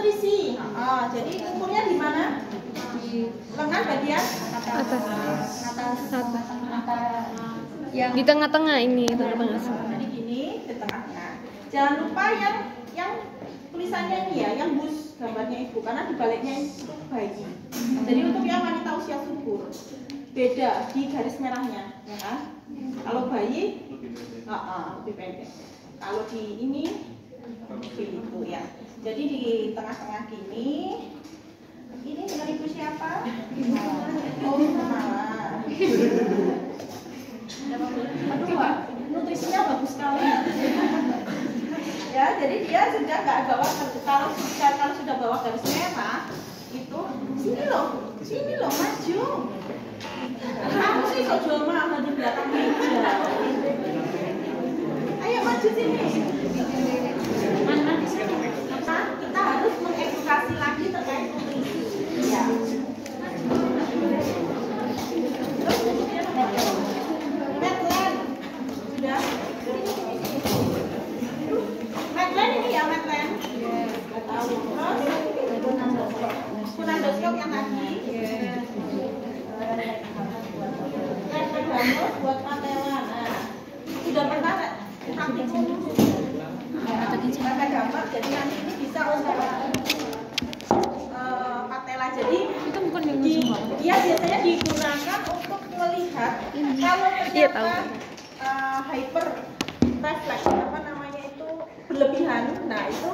nutrisi. Jadi kumpulnya di mana? Di lengan bagian Atas. yang Di tengah-tengah ini, tengah-tengah. Jadi gini, di tengah-tengah. Jangan lupa yang tulisannya ini ya, yang bus gambarnya ibu, karena di baliknya itu bayi. Jadi untuk yang wanita usia subur beda di garis merahnya, ya kan? Kalau bayi, lebih pendek. Kalau di ini begitu ya. Jadi di tengah-tengah gini, ini dengan ibu siapa? Oh, Mala. Aduh, Pak, nutrisinya bagus sekali. Ya, jadi dia sudah nggak bawa, kalau sudah bawa garis merah itu sini loh maju. Kamu sih kok jual mahal di belakang meja. Ayo maju sini. Kita harus mengedukasi lagi terkait nutrisi. Ya. Medland sudah. Medland ini ya Medland. Tahu. Terus kunandoskop yang tadi. Lepedamus buat patella. Nah, sudah pernah praktikum pakai gambar, jadi nanti ini bisa untuk patella. Jadi Itu bukan yang dia biasanya digunakan untuk melihat kalau ternyata hyper refleks apa namanya itu berlebihan. Nah itu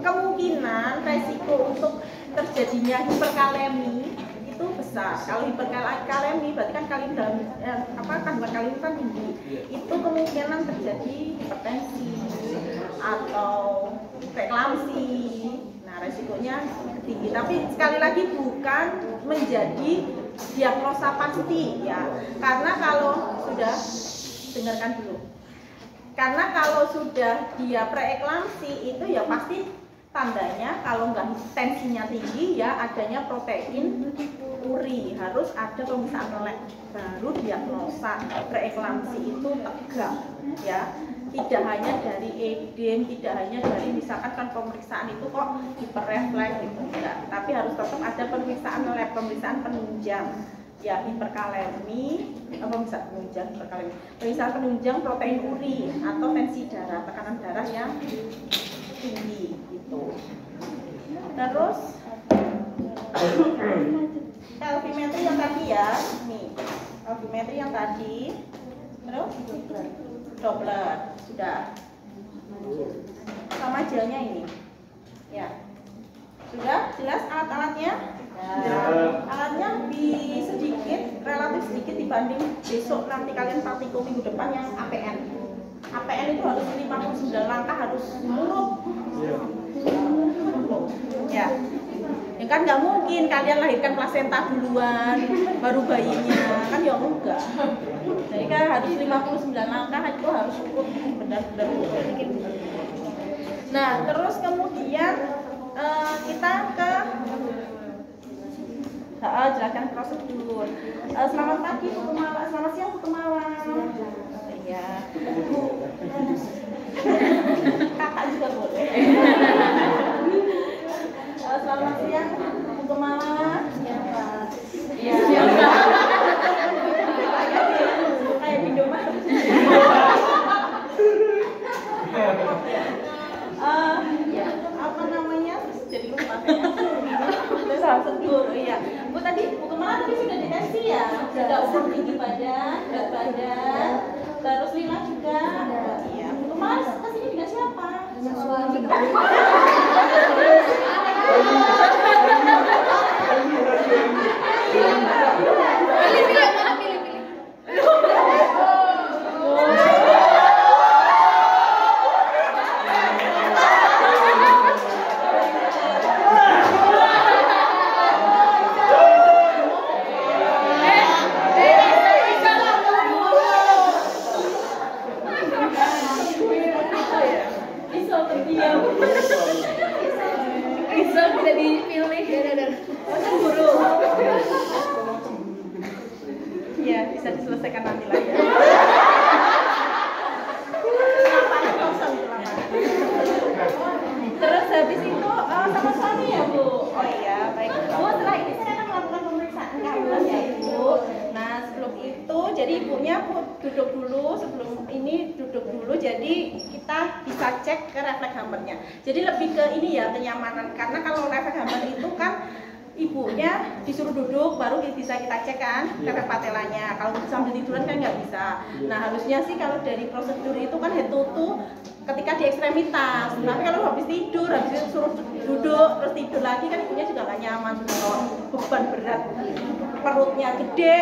kemungkinan resiko untuk terjadinya hiperkalemi itu besar. Kalau hiperkalemi berarti kan kalium dalam kandungan kalium kan tinggi. Itu kemungkinan terjadi hipertensi atau preeklamsi. Nah, resikonya tinggi. Tapi sekali lagi bukan menjadi diagnosa pasti ya. Karena kalau sudah dengarkan dulu. Karena kalau sudah dia preeklamsi itu ya pasti tandanya kalau nggak tensinya tinggi ya adanya protein uri, harus ada pemeriksaan lab baru diagnosa preeklamsi itu tegak ya. Tidak hanya dari edem, tidak hanya dari misalkan kan pemeriksaan itu kok hiperrefleks gitu enggak, tapi harus tetap ada pemeriksaan lab, pemeriksaan penunjang ya, hiperkalemi, pemeriksaan penunjang protein uri atau tensi darah, tekanan darah yang tinggi gitu. Terus alfimetri yang tadi ya, nih alfimetri yang tadi, terus Doppler sudah, sama gelnya ini ya, sudah jelas alat-alatnya. Alatnya lebih sedikit, relatif sedikit dibanding besok nanti kalian praktikum minggu depan yang APN. APN itu harus 59 langkah, harus muluk ya. Ya kan nggak mungkin kalian lahirkan plasenta duluan baru bayinya, kan ya enggak. Jadi kan harus 59 langkah itu harus cukup benar-benar sedikit. Nah terus kemudian kita ke jelaskan prosedur. Selamat pagi Bu Kumala, selamat siang Bu Kumala. Iya. Kakak juga boleh. Selamat siang Bu Kumala. Siapa? Iya. Kayak di Indomaret. Ya, apa namanya? Jadi lupa kayaknya. Prosedur, iya. Bu tadi Bu Kumala tadi sudah dites ya, sudah ukur tinggi badan, berat badan, terus lima juga. Iya. Bu Kumala kesini dengan siapa? Dengan suami. Terus habis itu sama suami jadi ibunya Bu duduk dulu, sebelum ini duduk dulu, jadi kita bisa cek ke refleks hammernya. Jadi lebih ke ini ya, kenyamanan, karena kalau refleks hammer itu kan ibunya disuruh duduk baru bisa kita cek kan karena patelanya. Kalau sambil tiduran kan nggak bisa. Nah harusnya sih kalau dari prosedur itu kan head to toe ketika di ekstremitas. Tapi kalau habis tidur, habis itu suruh duduk terus tidur lagi kan ibunya juga nggak nyaman. Kalau beban berat, perutnya gede,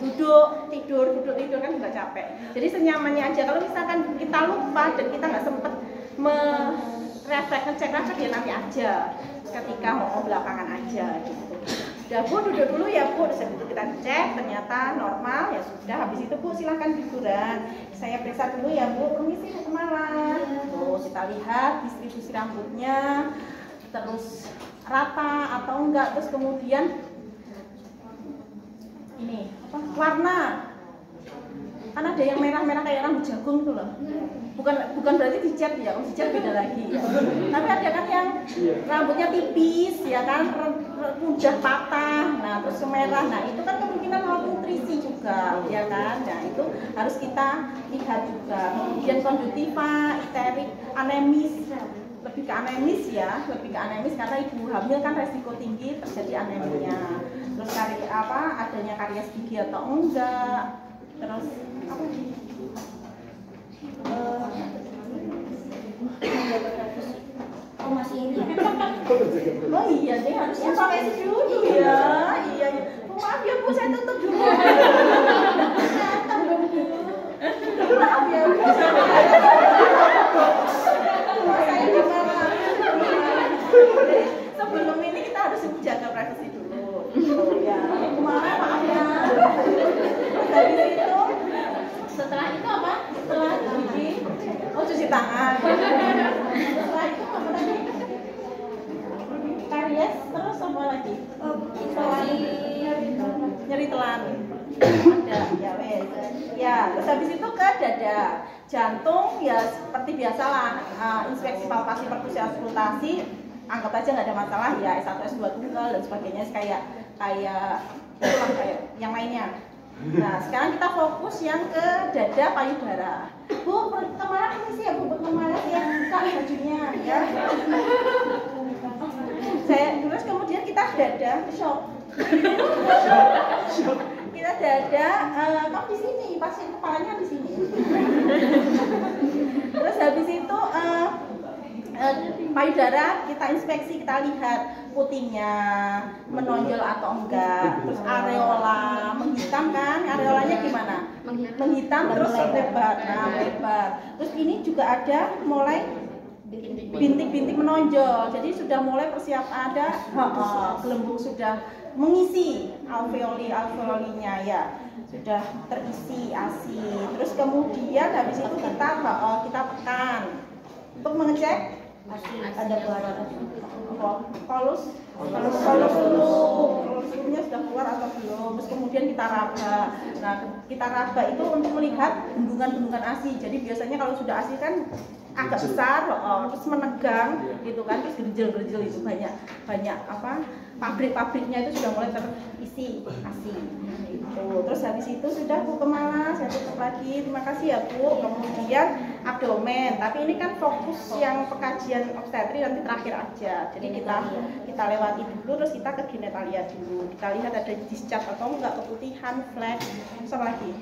duduk tidur kan juga capek. Jadi senyamannya aja. Kalau misalkan kita lupa dan kita nggak sempet ngecek refleks ya nanti aja. Ketika mau belakangan aja gitu. Udah Bu duduk dulu ya Bu, terus itu kita cek ternyata normal ya sudah. Habis itu Bu silahkan tiduran. Saya periksa dulu ya Bu, permisi Bu kemana? Tuh kita lihat distribusi rambutnya, terus rata atau enggak, terus kemudian ini apa? Warna. Kan ada yang merah-merah kayak rambut jagung tuh loh. Bukan berarti dicat ya, kalau dicat beda lagi ya. Tapi ada kan yang rambutnya tipis ya kan, mudah patah. Nah, terus merah. Nah, itu kan kemungkinan malnutrisi juga ya kan. Nah, itu harus kita lihat juga. Kemudian konjungtiva, iterik, anemis. Lebih ke anemis ya, karena ibu hamil kan resiko tinggi terjadi anemia. Terus adanya karies gigi atau enggak. Terus apa sih? Oh masih ini. Oh iya deh harusnya pakai dulu ya. Iya. Maaf ya Bu, saya tutup dulu. Maaf ya Bu. Saya gimana? Sebelum ini kita harus menjaga privasi dulu. Ya. Maaf ya. Dari situ setelah itu apa? Setelah cuci tangan. Setelah itu apa lagi? Karies, terus apa lagi? Nyeri telan. Ada, ya wes. Ya, terus habis itu ke dada. Jantung ya seperti biasalah, inspeksi palpasi perkusi auskultasi, anggap aja nggak ada masalah ya, S1 S2 tunggal dan sebagainya kayak yang lainnya. Nah, sekarang kita fokus yang ke dada payudara. Bu, kemarin ini sih ya Bu, kemarin ya buka bajunya ya. Terus kemudian kita dada shock. Kita dada, kamu di sini, pasien kepalanya di sini. Terus habis itu payudara kita inspeksi, kita lihat putingnya menonjol atau enggak, terus areola menghitam kan, areolanya gimana? Menghitam terus lebar, lebar. Terus ini juga ada mulai bintik-bintik menonjol, jadi sudah mulai persiapan ada gelembung sudah mengisi alveolinya ya, sudah terisi ASI. Terus kemudian habis itu kita tekan untuk mengecek ada polulusnya sudah keluar atau belum. Terus kemudian kita raba. Nah, kita raba itu untuk melihat bendungan-bendungan ASI. Jadi biasanya kalau sudah ASI kan agak besar, terus menegang gitu kan, terus gerjel-gerjel itu banyak apa pabrik-pabriknya itu sudah mulai terisi ASI. Terus habis itu sudah Bu kemana? Saya tutup lagi. Terima kasih ya Bu. Kemudian abdomen. Tapi ini kan fokus yang pekajian obstetri nanti terakhir aja. Jadi kita lewati dulu, terus kita ke genitalia dulu. Kita lihat ada discharge atau enggak, keputihan, flek, sama lagi.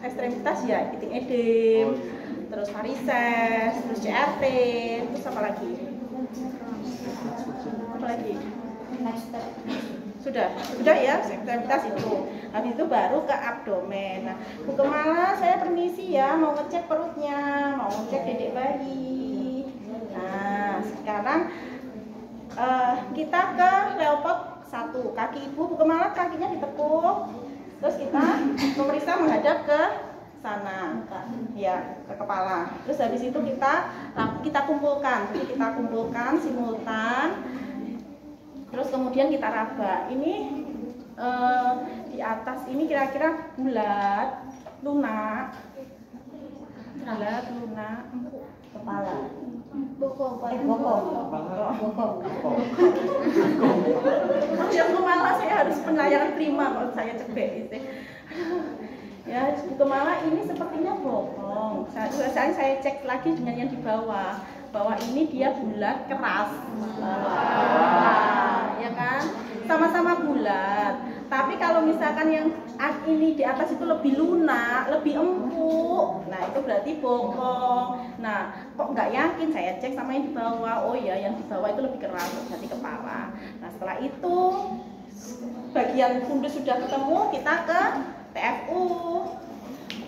Ekstremitas ya, titik edem, terus varises, terus CRT, terus apa lagi? Sudah ya, ekstremitas itu. Habis itu baru ke abdomen. Nah, Bu Kemala, saya permisi ya, mau ngecek perutnya, mau ngecek dedek bayi. Nah, sekarang kita ke Leopold 1. Kaki ibu, Bu Kemala kakinya ditekuk. Terus kita memeriksa menghadap ke sana, ya, ke kepala. Terus habis itu kita kumpulkan, jadi kita kumpulkan simultan. Terus kemudian kita raba. Ini di atas ini kira-kira bulat, lunak, empuk, kepala. Bokong. Yang kepala saya harus pelayanan prima kalau saya cek BI. Ya, Bu Kemala ini sepertinya bohong. Saya cek lagi dengan yang di bawah bahwa ini dia bulat keras. Ya kan? Sama-sama bulat. Tapi kalau misalkan yang ini di atas itu lebih lunak, lebih empuk, nah itu berarti bohong. Nah, kok nggak yakin? Saya cek sama yang di bawah. Oh ya, yang di bawah itu lebih keras, berarti kepala. Nah, setelah itu bagian fundus sudah ketemu, kita ke TFU.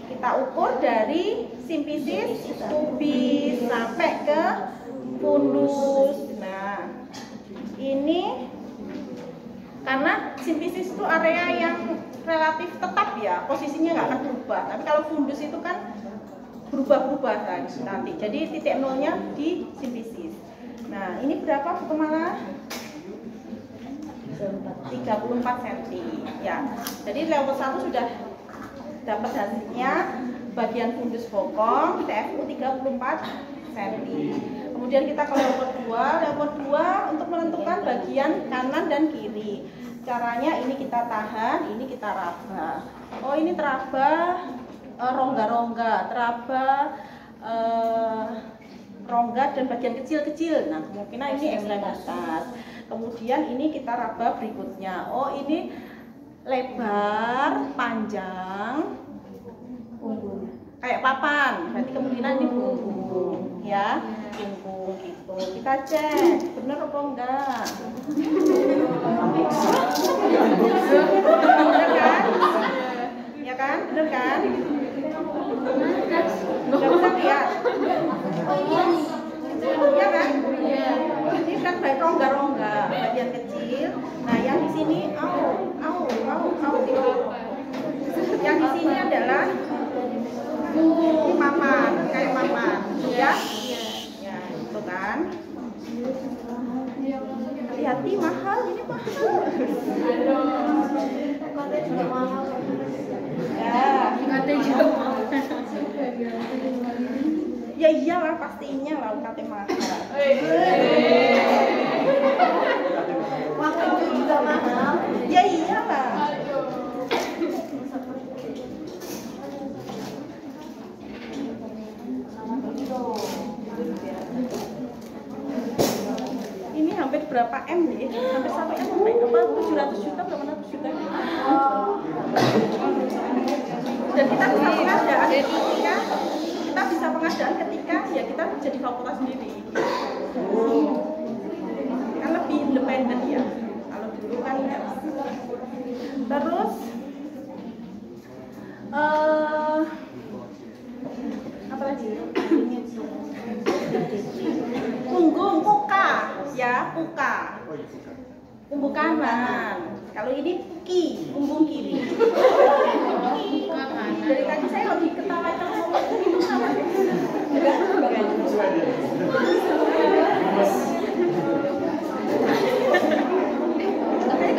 Kita ukur dari simfisis, pubis sampai ke fundus. Nah, ini karena simfisis itu area yang relatif tetap ya, posisinya nggak akan berubah. Tapi kalau fundus itu kan berubah-ubah nanti. Jadi titik nolnya di simfisis. Nah, ini berapa Bu Kemala? 34 cm ya. Jadi level 1 sudah dapat hasilnya, bagian fundus bokong TFU 34 cm. Kemudian kita ke level 2 untuk menentukan bagian kanan dan kiri. Caranya ini kita tahan, ini kita raba. Oh, ini teraba rongga-rongga, teraba rongga dan bagian kecil-kecil. Nah, kemungkinan ini ekstremitas. Kemudian ini kita raba berikutnya. Oh, ini lebar, panjang, punggung. Kayak papan. Berarti kemungkinan ini punggung, ya. Punggung gitu. Kita cek, bener apa enggak? Bener kan? Ya kan? Bener kan? Nggak bisa lihat. Iya kan? Ini kan baik rongga-rongga, bagian kecil. Nah, yang di sini yang di sini adalah punggung papan, kayak papan, ya? Ya, itu kan. Hati-hati, mahal, ini mahal. Ya iyalah, pastinya lah UKT mahal. Waktu juga mahal. Ya iyalah. Ini hampir berapa M nih? Hampir sampai M apa? 700 juta, berapa ratus juta? Dan kita bisa pengadaan ketika ya kita jadi fakultas sendiri. Kan lebih independen ya. Kalau dulu kan ya. Terus apa lagi? Punggung puka ya, puka. Punggung kanan. Kalau ini puki, punggung kiri. Dari tadi saya lebih ketawa terus itu sama.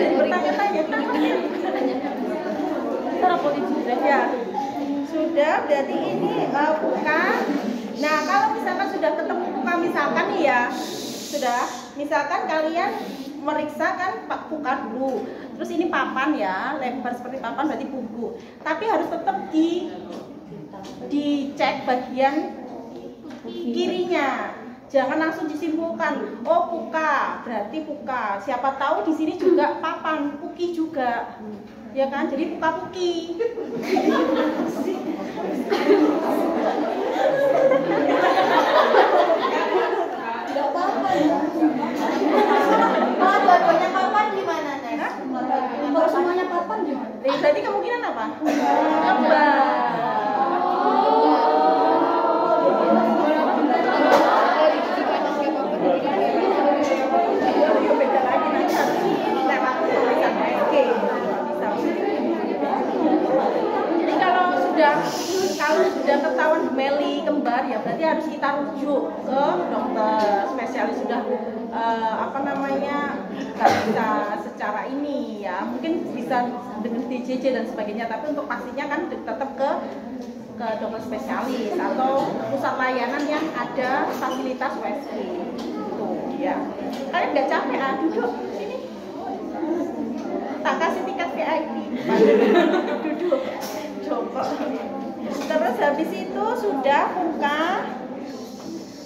Bertanya-tanya, ya sudah, berarti ini puka. Nah, kalau misalkan sudah ketemu puka, misalkan nih ya, sudah, misalkan kalian meriksa kan puka dulu, terus ini papan ya, lebar seperti papan berarti punggung. Tapi harus tetap dicek bagian kirinya. Jangan langsung disimpulkan, oh puka, berarti puka. Siapa tahu di sini juga papan, puki juga. Ya kan? Jadi puka-puki. Tidak apa-apa ya. Kalau dua-duanya papan gimana, Nek? Kalau semuanya papan gimana? Berarti kemungkinan apa? Kembar. Beda lagi, nanti harus lewat pemeriksaan USG. Jadi kalau sudah ketahuan gemeli kembar ya berarti harus kita rujuk ke dokter spesialis. Sudah nggak bisa secara ini ya, mungkin bisa dengan DJJ dan sebagainya, tapi untuk pastinya kan tetap ke dokter spesialis atau pusat layanan yang ada fasilitas USG gitu ya. Kalian nggak capek duduk sini, tak duduk jongkok. Terus habis itu sudah muka.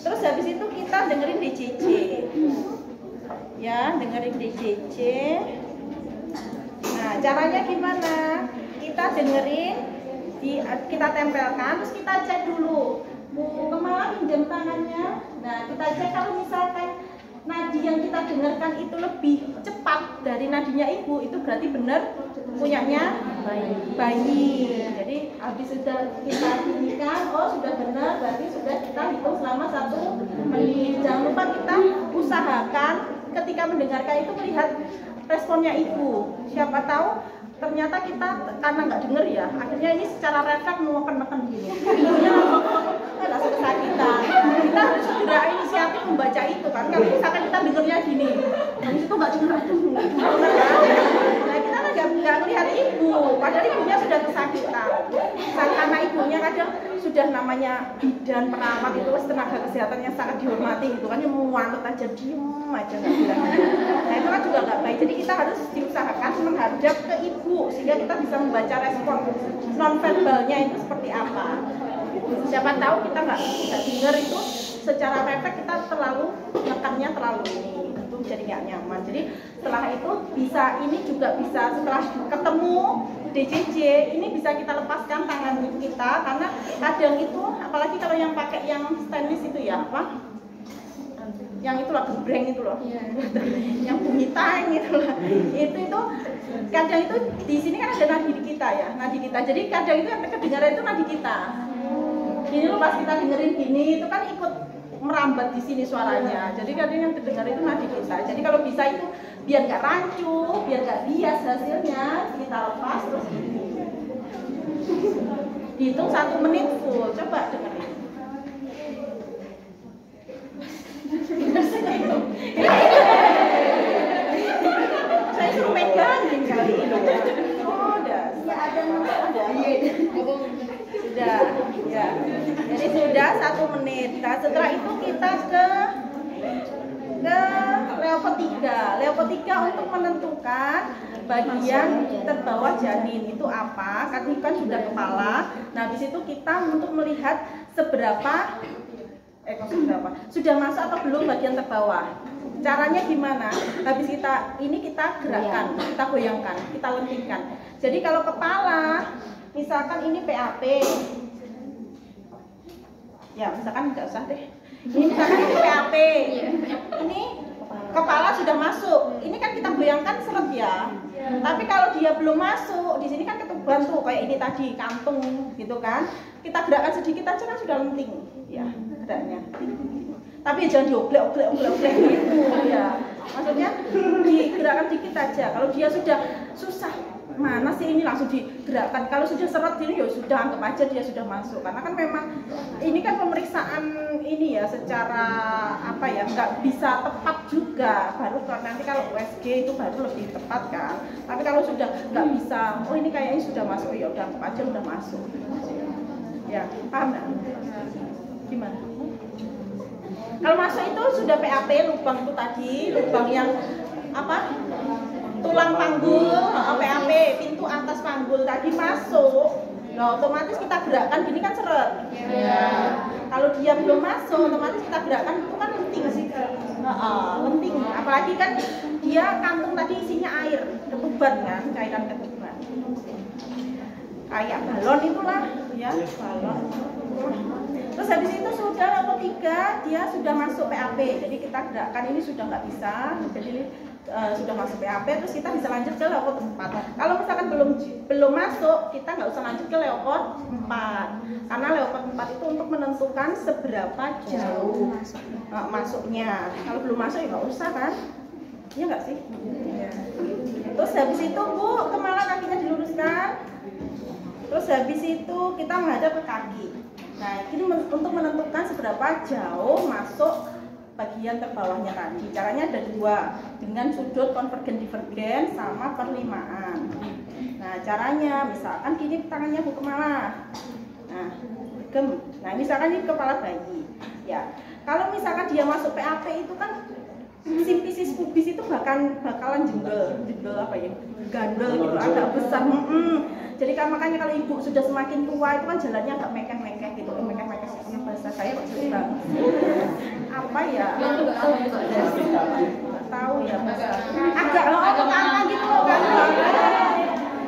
Terus habis itu kita dengerin DJJ. Ya, dengerin DJJ. Nah, caranya gimana? Kita dengerin, kita tempelkan, terus kita cek dulu. Kemala pinjam tangannya. Nah, kita cek kalau misalkan nadi yang kita dengarkan itu lebih cepat dari nadinya ibu, itu berarti benar punyanya bayi. Jadi habis sudah kita bunyikan, oh sudah benar, berarti sudah kita hitung selama 1 menit. Jangan lupa kita usahakan ketika mendengarkan itu melihat responnya ibu. Siapa tahu ternyata kita karena nggak denger ya, akhirnya ini secara refleks neken gini. Langsung kesakitan. Kita harus segera inisiatif membaca itu kan. Kalau misalkan kita dengernya gini, habis itu nggak denger itu. Nah kita nggak melihat ibu, padahal ibunya sudah kesakitan. Karena ibunya kadang sudah namanya bidan perawat itu tenaga kesehatan yang sangat dihormati gitu kan, yang mau nganut aja diem aja nggak bilang. Nah itu kan juga nggak baik. Jadi kita harus diusahakan menghadap ke ibu sehingga kita bisa membaca respon nonverbalnya itu seperti apa. Siapa tahu kita nggak dengar itu secara refleks, kita terlalu nekannya terlalu ini, itu jadi nggak nyaman. Jadi setelah itu bisa ini juga bisa setelah ketemu DJJ ini bisa kita lepaskan tangan kita, karena kadang itu apalagi kalau yang pakai yang stainless itu ya apa? Yang itu loh, gebreng itu loh, yang bunyi tang itu loh, itu kadang itu di sini kan ada nadi kita ya, nadi kita. Jadi kadang itu yang kedengaran itu nadi kita. Gini loh, pas kita dengerin gini itu kan ikut merambat di sini suaranya. Jadi kadang yang terdengar itu nadi kita. Jadi kalau bisa itu biar nggak rancu, biar nggak bias hasilnya, kita lepas terus gini. Dihitung 1 menit full. Coba dengerin. Saya suruh megangin kali ini. Oh, udah. Ya ada Sudah, ya. Jadi sudah 1 menit. Nah, setelah itu kita ke leopard 3. Leopard 3 untuk menentukan bagian terbawah janin itu apa. Kan sudah kepala. Nah, habis itu kita untuk melihat seberapa sudah masuk atau belum bagian terbawah. Caranya gimana? Habis kita gerakkan, kita goyangkan, kita lentingkan. Jadi kalau kepala, misalkan ini PAP, ya misalkan nggak usah deh. Ini misalkan ini PAP, ini kepala sudah masuk. Ini kan kita goyangkan seret ya. Tapi kalau dia belum masuk, di sini kan ketuban tuh kayak ini tadi kantung gitu kan. Kita gerakkan sedikit aja kan sudah lenting, ya geraknya. Tapi jangan dioblek gitu ya. Maksudnya digerakkan dikit aja. Kalau dia sudah susah, mana sih ini langsung digerakkan. Kalau sudah seret ini ya sudah, anggap aja dia sudah masuk. Karena kan memang ini kan pemeriksaan ini ya secara apa ya, nggak bisa tepat juga. Baru nanti kalau USG itu baru lebih tepat kan. Tapi kalau sudah nggak bisa, oh ini kayaknya sudah masuk, ya udah anggap aja udah masuk. Ya, paham nggak? Gimana? Kalau masuk itu sudah PAP, lubang itu tadi, lubang yang apa? Tulang panggul, PAP, pintu atas panggul tadi masuk. Nah, otomatis kita gerakkan gini kan seret. Ya. Kalau dia belum masuk, otomatis kita gerakkan itu kan lenting sih. Lenting. Apalagi kan dia kantung tadi isinya air, ketuban kan, cairan ketuban. Kayak balon itulah, ya, balon. Terus habis itu sudah level 3 dia sudah masuk PAP, jadi kita gerakkan ini sudah nggak bisa, jadi sudah masuk PAP, terus kita bisa lanjut ke level 4. Kalau misalkan belum masuk, kita nggak usah lanjut ke level 4, karena level 4 itu untuk menentukan seberapa jauh masuknya. Kalau belum masuk ya nggak usah kan, iya nggak sih? Ya. Terus habis itu Bu, kemana kakinya diluruskan, terus habis itu kita menghadap ke kaki. Nah, ini untuk menentukan seberapa jauh masuk bagian terbawahnya tadi. Caranya ada 2, dengan sudut konvergen divergen sama perlimaan. Nah, caranya misalkan gini tangannya Bu Kemala. Nah, gem. Nah, misalkan ini kepala bayi. Ya, kalau misalkan dia masuk PAP itu kan simpisis pubis itu bakalan jendel apa ya, gandel gitu, agak besar. Jadi kan makanya kalau ibu sudah semakin tua itu kan jalannya agak mekeh-mekeh gitu, mekeh-mekeh karena bahasa saya kok sulit banget. Apa ya? Nggak tahu ya bahasa. Agak apa gitu loh kan?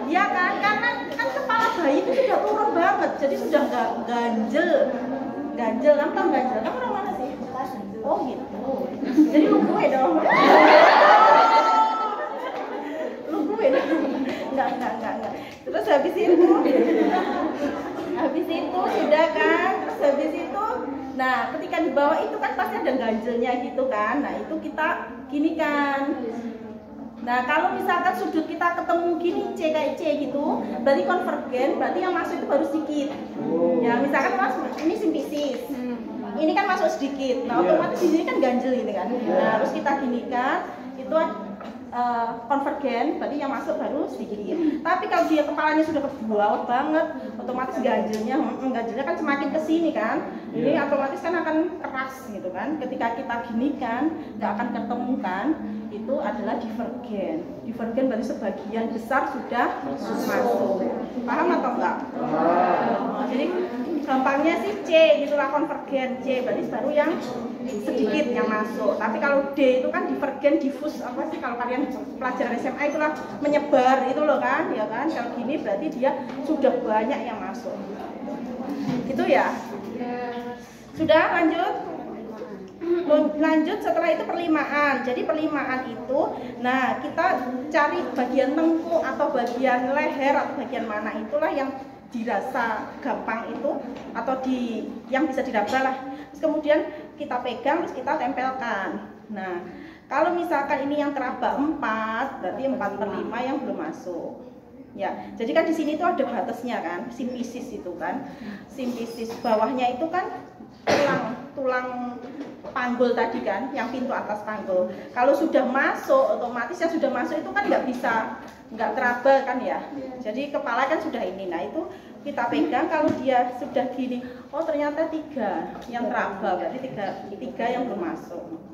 Ya kan, karena kan kepala bayi itu sudah turun banget, jadi sudah nggak ganjel. Kamu tahu ganjel? Kamu orang mana sih? Oh gitu. Jadi lu gue dong. Lu gue dong. Enggak. Terus habis itu sudah kan. Terus habis itu, nah ketika di bawah itu kan pasti ada ganjelnya gitu kan. Nah itu kita gini kan. Nah kalau misalkan sudut kita ketemu gini C kayak C gitu, berarti konvergen, berarti yang masuk itu baru sedikit. Ya misalkan mas ini simpisis, ini kan masuk sedikit. Nah otomatis di sini kan ganjel ini kan. Nah harus kita ginikan itu konvergen, berarti yang masuk baru sedikit. Tapi kalau dia kepalanya sudah ke bawah banget, otomatis ganjelnya kan semakin ke sini kan. Ini otomatis kan akan keras gitu kan. Ketika kita ginikan, nggak akan ketemu kan. Itu adalah divergen. Divergen berarti sebagian besar sudah masuk. Paham atau enggak? Jadi gampangnya sih C gitulah, konvergen C berarti baru yang sedikit yang masuk. Tapi kalau D itu kan divergen, difus apa sih kalau kalian pelajaran SMA itulah menyebar itu loh kan, ya kan? Kalau gini berarti dia sudah banyak yang masuk. Gitu ya. Sudah lanjut? Lanjut setelah itu perlimaan. Jadi perlimaan itu, nah kita cari bagian tengkuk atau bagian leher atau bagian mana itulah yang dirasa gampang itu atau yang bisa diraba lah. Terus kemudian kita pegang terus kita tempelkan. Nah kalau misalkan ini yang teraba 4, berarti 4/5 yang belum masuk. Ya, jadi kan di sini tuh ada batasnya kan, simpisis itu kan, simpisis bawahnya itu kan tulang panggul tadi kan, yang pintu atas panggul. Kalau sudah masuk, otomatis yang sudah masuk itu kan nggak teraba kan ya. Jadi kepala kan sudah ini. Nah itu kita pegang, kalau dia sudah gini, oh ternyata 3 yang teraba, berarti tiga yang belum masuk.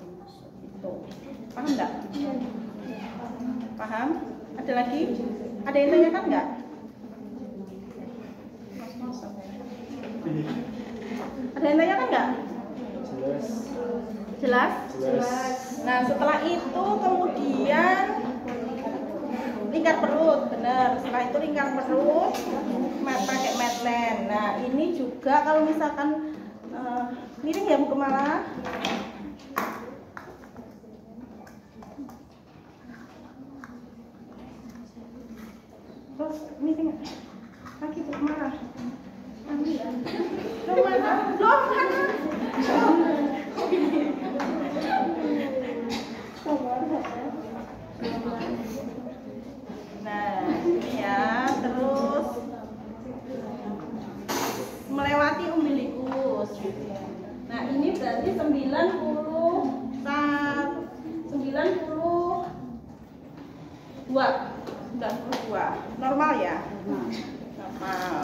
Itu paham nggak? Paham? Ada lagi? Ada yang tanyakan nggak? Ada yang tanyakan nggak? Jelas? Nah setelah itu kemudian lingkar perut, benar. Setelah itu lingkar perut pakai medline. Nah ini juga kalau misalkan miring ya Bu Kemala. Terus miring lagi Bu Kemala. Nah, ini ya, terus melewati umbilikus. Nah, ini berarti 92. Normal ya? Normal.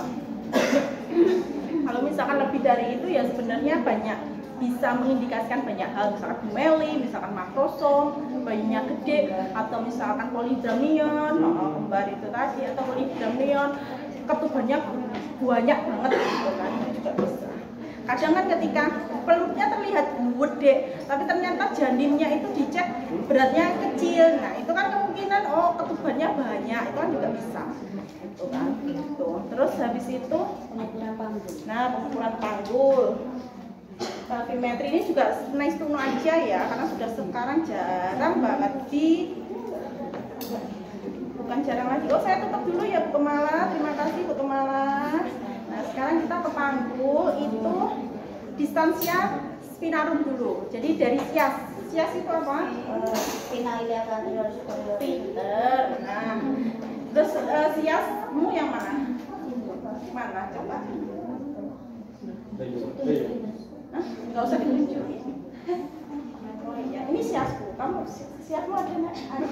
Kalau misalkan lebih dari itu ya sebenarnya banyak, bisa mengindikasikan banyak hal, misalkan bumeli, misalkan makrosom, bayinya gede, atau misalkan polydramnion, kembar itu tadi, atau polydramnion, ketubannya banyak banget gitu kan, juga bisa. Kadang kan ketika pelutnya terlihat gede, tapi ternyata janinnya itu dicek beratnya kecil, nah itu kan kemungkinan ketubannya banyak, itu kan juga bisa. Gitu kan. Gitu. Terus habis itu pengukuran panggul. Nah, pengukuran panggul. Gravimetri ini juga nice to know aja ya, karena sudah sekarang jarang banget bukan jarang lagi. Oh, saya tutup dulu ya Bu Kemala. Terima kasih Bu Kemala. Nah, sekarang kita ke panggul itu distansia spinarum dulu. Jadi dari sias. Sias itu apa? Spina iliaca anterior superior. Pinter. Nah, terus siasmu yang mana? Mana? Coba. Hah? Nggak usah ditunjukin. Oh iya, ini siasku. Kamu siasmu ada nggak? Ada.